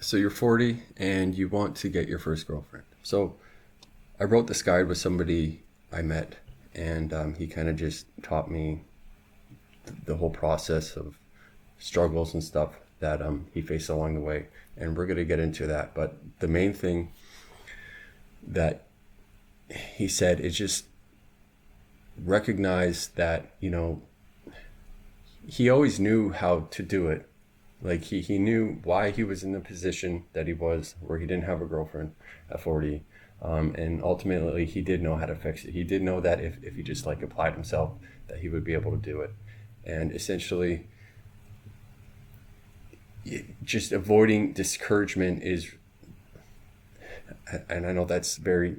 So you're 40 and you want to get your first girlfriend. So I wrote this guide with somebody I met, and he kind of just taught me the whole process of struggles and stuff that he faced along the way. And we're going to get into that. But the main thing that he said is just recognize that, he always knew how to do it. Like he knew why he was in the position that he was, where he didn't have a girlfriend at 40. And ultimately he did know how to fix it. He did know that if he just like applied himself, that he would be able to do it. And essentially just avoiding discouragement is, and I know that's very,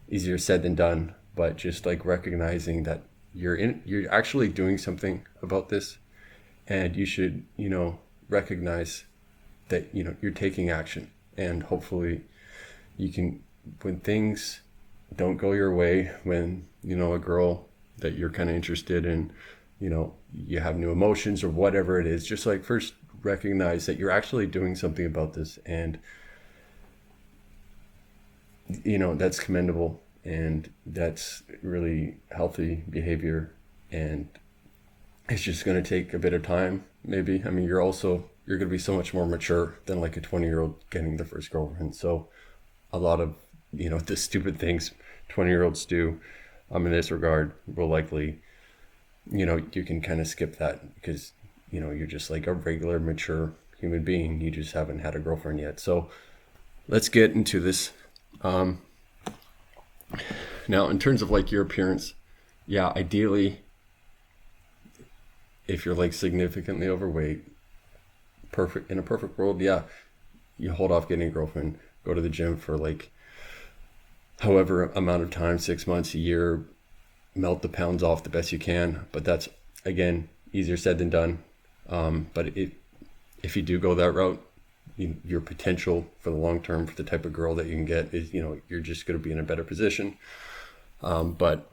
easier said than done, but just like recognizing that you're actually doing something about this, and you should, recognize that, you're taking action, and hopefully you can, when things don't go your way, when, a girl that you're kind of interested in, you have new emotions or whatever it is, just like first recognize that you're actually doing something about this, and, that's commendable, and that's really healthy behavior. And it's just going to take a bit of time, maybe. I mean, you're going to be so much more mature than like a 20-year-old getting their first girlfriend. So a lot of, the stupid things 20-year-olds do, in this regard, will likely, you can kind of skip that because, you're just like a regular mature human being. You just haven't had a girlfriend yet. So let's get into this. Now, in terms of like your appearance, yeah, ideally, if you're like significantly overweight, in a perfect world, yeah, you hold off getting a girlfriend, go to the gym for like however amount of time, 6 months, a year, melt the pounds off the best you can. But that's, again, easier said than done. But if you do go that route, your potential for the long term for the type of girl that you can get is, you're just going to be in a better position. But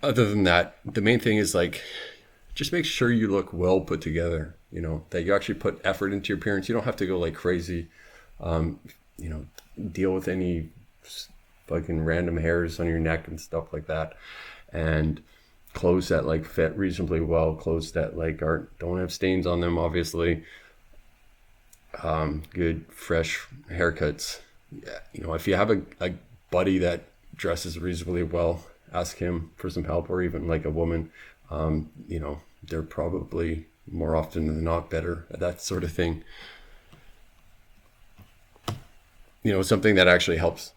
other than that, the main thing is like, just make sure you look well put together, that you actually put effort into your appearance. You don't have to go like crazy, deal with any fucking random hairs on your neck and stuff like that. And clothes that like fit reasonably well, clothes that like don't have stains on them, obviously. Good fresh haircuts. Yeah, if you have a buddy that dresses reasonably well, ask him for some help, or even like a woman. They're probably more often than not better at that sort of thing. Something that actually helps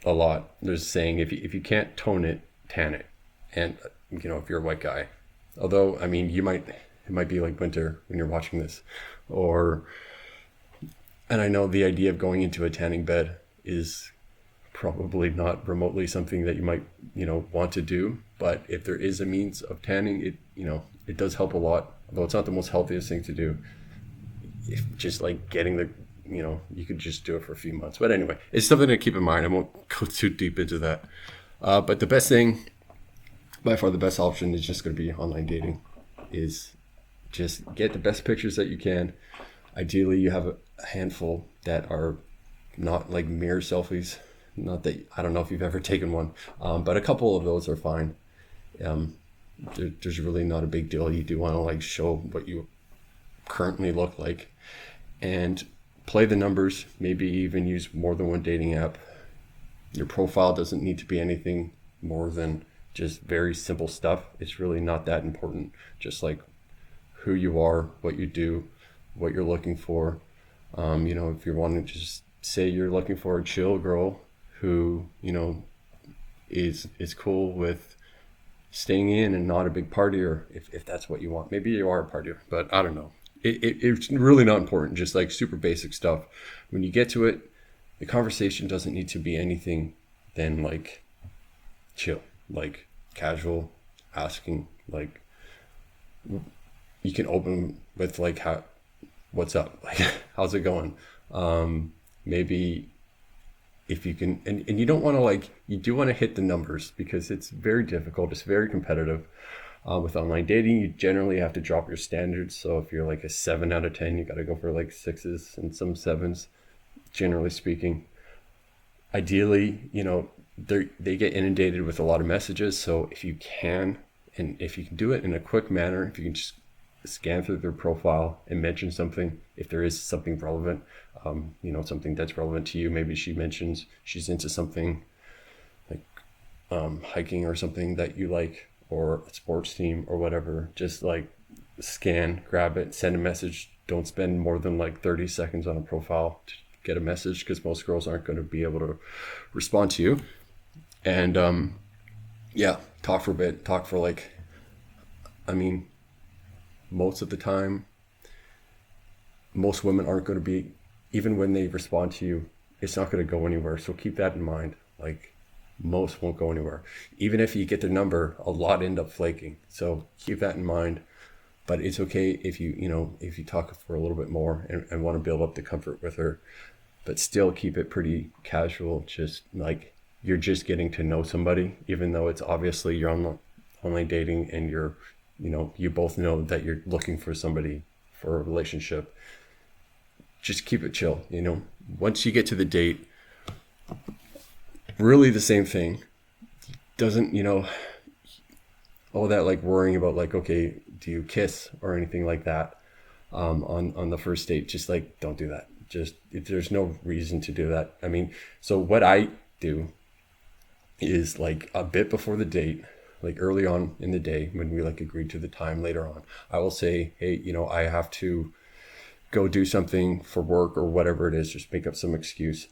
a lot. There's a saying, if you can't tone it, tan it. And if you're a white guy, although I mean it might be like winter when you're watching this, and I know the idea of going into a tanning bed is probably not remotely something that you might, want to do. But if there is a means of tanning, it does help a lot. Although it's not the most healthiest thing to do. If just like getting you could just do it for a few months. But anyway, it's something to keep in mind. I won't go too deep into that. But the best thing, by far the best option, is just going to be online dating. Is just get the best pictures that you can. Ideally, you have a handful that are not like mirror selfies. Not that, I don't know if you've ever taken one, but a couple of those are fine. There's really not a big deal. You do want to like show what you currently look like, and play the numbers. Maybe even use more than one dating app. Your profile doesn't need to be anything more than just very simple stuff. It's really not that important. Just like who you are, what you do, what you're looking for. If you're wanting to just say you're looking for a chill girl who, is cool with staying in and not a big partier, if that's what you want. Maybe you are a partier, but I don't know. It's really not important. Just like super basic stuff. When you get to it, the conversation doesn't need to be anything than like chill, like casual, asking, like you can open with like, what's up? Like, how's it going? Maybe if you can, and you don't want to like, you do want to hit the numbers because it's very difficult. It's very competitive. With online dating, you generally have to drop your standards. So if you're like a 7 out of 10, you got to go for like sixes and some sevens, generally speaking. Ideally, they get inundated with a lot of messages. So if you can, and if you can do it in a quick manner, if you can just scan through their profile and mention something, if there is something relevant, something that's relevant to you. Maybe she mentions she's into something like hiking or something that you like, or a sports team or whatever. Just like scan, grab it, send a message. Don't spend more than like 30 seconds on a profile to get a message, because most girls aren't going to be able to respond to you. And yeah, talk for a bit. Talk for like, I mean, most of the time, most women aren't going to be, even when they respond to you, it's not going to go anywhere. So keep that in mind. Like, most won't go anywhere. Even if you get their number, a lot end up flaking. So keep that in mind. But it's okay if if you talk for a little bit more and want to build up the comfort with her, but still keep it pretty casual. Just like you're just getting to know somebody, even though it's obviously you're online dating, and you both know that you're looking for somebody for a relationship. Just keep it chill. Once you get to the date, really the same thing. Doesn't, all that like worrying about like, okay, do you kiss or anything like that on the first date? Just like, don't do that. Just, there's no reason to do that. I mean, so what I do is like a bit before the date, like early on in the day, when we like agreed to the time later on, I will say, hey, I have to go do something for work or whatever it is. Just make up some excuse,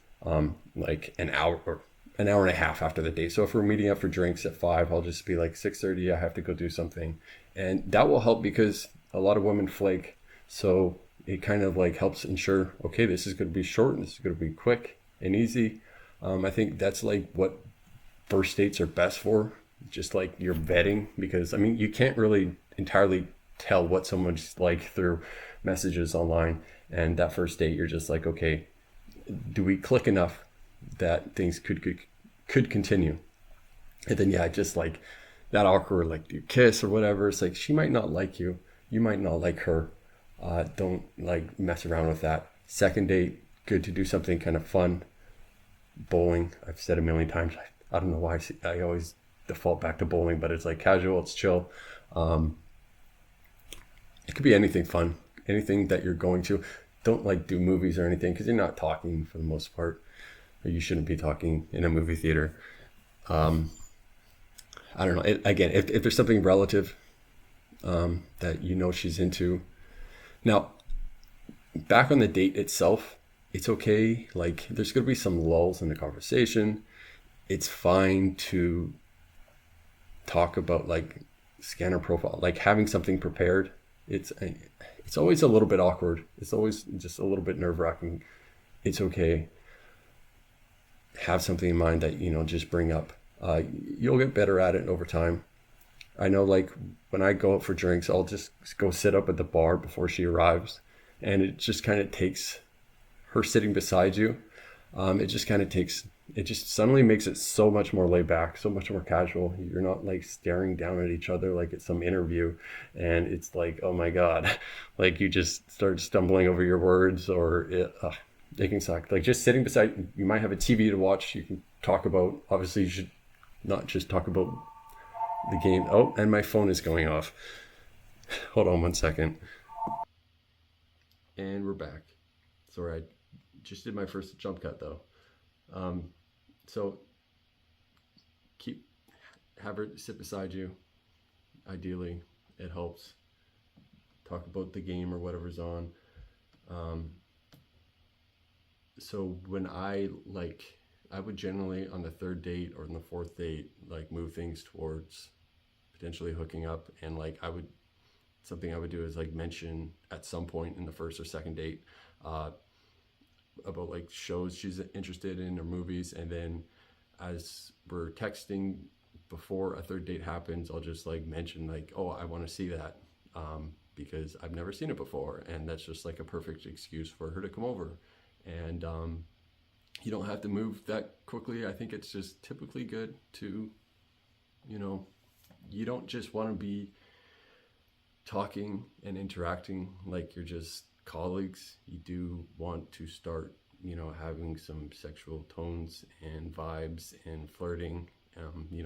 like an hour or an hour and a half after the date. So if we're meeting up for drinks at 5, I'll just be like 6:30, I have to go do something. And that will help, because a lot of women flake. So it kind of like helps ensure, okay, this is going to be short and this is going to be quick and easy. I think that's like what first dates are best for, just like your vetting, because I mean, you can't really entirely tell what someone's like through messages online. And that first date, you're just like, okay, do we click enough that things could continue? And then yeah, just like that awkward, like, do you kiss or whatever? It's like, she might not like you, you might not like her. Don't like mess around with that. Second date, good to do something kind of fun. Bowling, I've said a million times, I don't know why I always default back to bowling, but it's like casual, it's chill. It could be anything fun, anything that you're going to. Don't like do movies or anything, because you're not talking for the most part, or you shouldn't be talking in a movie theater. I don't know. Again, if there's something relative that she's into. Now, back on the date itself, it's okay. Like, there's going to be some lulls in the conversation. It's fine to talk about like scanner profile, like having something prepared. It's always a little bit awkward. It's always just a little bit nerve-wracking. It's okay. Have something in mind that, just bring up. You'll get better at it over time. I know, like, when I go out for drinks, I'll just go sit up at the bar before she arrives. And it just kind of takes her sitting beside you. It just suddenly makes it so much more laid back, so much more casual. You're not like staring down at each other like it's some interview. And it's like, oh my God, like you just start stumbling over your words, or it can suck. Like, just sitting beside, you might have a TV to watch. You can talk about, obviously you should not just talk about the game. Oh, and my phone is going off. Hold on one second. And we're back. Sorry, I just did my first jump cut though. So have her sit beside you. Ideally, it helps. Talk about the game or whatever's on. So when I would generally on the third date or on the fourth date, like move things towards potentially hooking up. And like something I would do is like mention at some point in the first or second date, about like shows she's interested in or movies. And then as we're texting before a third date happens, I'll just like mention like, oh, I want to see that, because I've never seen it before. And that's just like a perfect excuse for her to come over. And you don't have to move that quickly. I think it's just typically good to, you don't just want to be talking and interacting like you're just colleagues, you do want to start, having some sexual tones and vibes and flirting,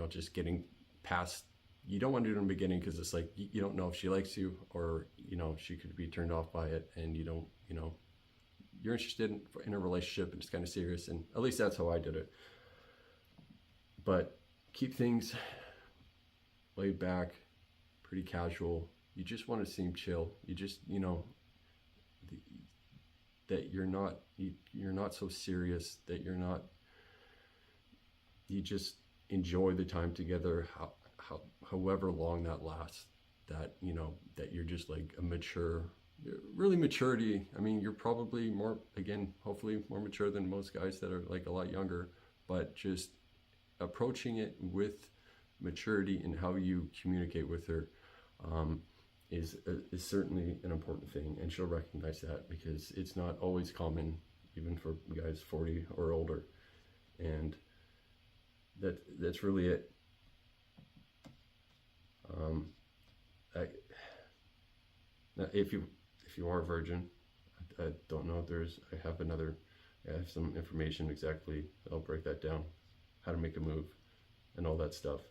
just getting past. You don't want to do it in the beginning because it's like you don't know if she likes you, or she could be turned off by it, and you don't, you're interested in a relationship and it's kind of serious, and at least that's how I did it. But keep things laid back, pretty casual. You just want to seem chill. You just, that you're not so serious, that you just enjoy the time together, however long that lasts, that, that you're just like a mature, really maturity. I mean, you're probably more, again, hopefully more mature than most guys that are like a lot younger, but just approaching it with maturity in how you communicate with her, is certainly an important thing, and she'll recognize that, because it's not always common, even for guys 40 or older, and that's really it. If you are a virgin, I don't know if I have some information exactly. I'll break that down, how to make a move and all that stuff.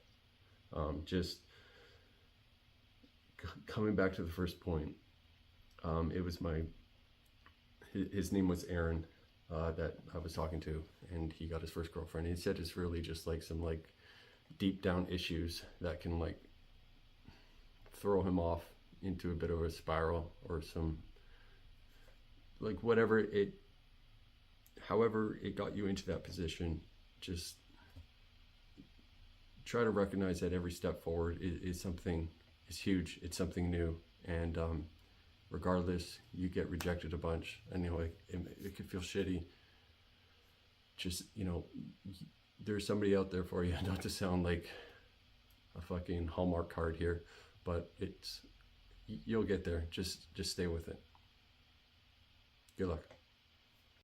Just coming back to the first point, it was his name was Aaron, that I was talking to, and he got his first girlfriend. He said it's really just like some like deep down issues that can like throw him off into a bit of a spiral, or some like however it got you into that position. Just try to recognize that every step forward is huge. It's something new, and regardless, you get rejected a bunch, and it could feel shitty. Just there's somebody out there for you. Not to sound like a fucking Hallmark card here, but you'll get there. Just stay with it. Good luck.